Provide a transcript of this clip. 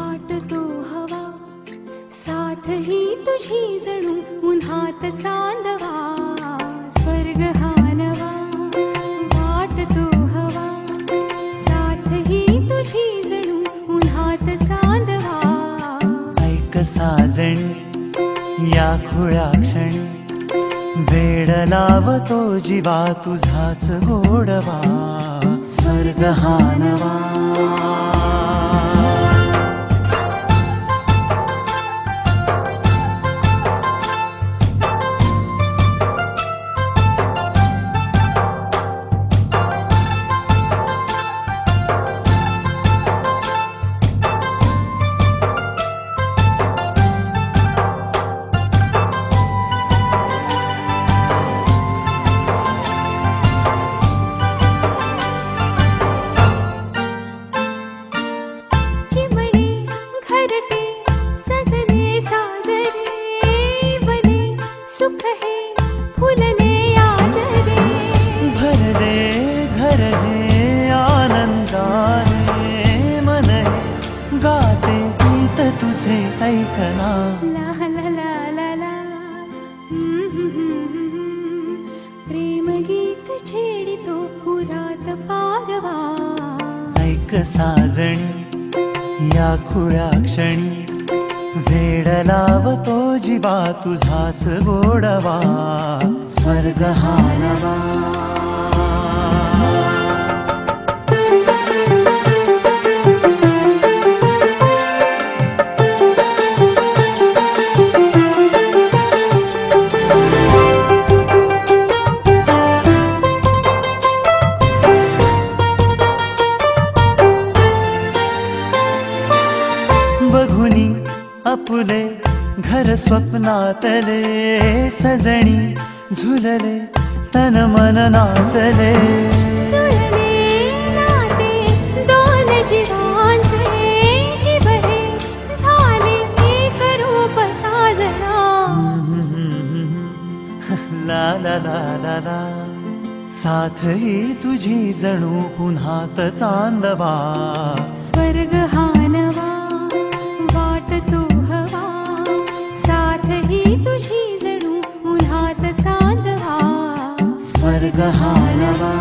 वाटतो हवा साथ ही तुझी जणू उन्हात चांदवा स्वर्ग हा नवा वाटतो हवा साथ ही तुझी जणू उन्हात चांदवा ऐक साजणी या खुळ्या क्षणी वेड लावतो जीवा तुझाच गोडवा स्वर्ग हा नवा सुख है फुलले आजरे भरले घर हे आनंदाने मन हे गाते गीत तुझे ऐकना ला ला ला ला ला प्रेम गीत छेडितो पुरात पारवा ऐक साजणी या खुळ्या क्षणी वेड लावतो जीवा तुझाच गोडवा स्वर्ग हा नवा बघुनी आपुले घर स्वप्नातले सजणी झुलले तन मन नाचले जुळले नाते दोन जीवांचे जीव हे झाले एक रूप साजना ला ला ला ला ला साथ ही तुझी जणू पुन्हात चांदवा स्वर्ग हा नवा वाटतो हवा साथ ही तुझी जणू उन्हात चांदवा स्वर्ग हा नवा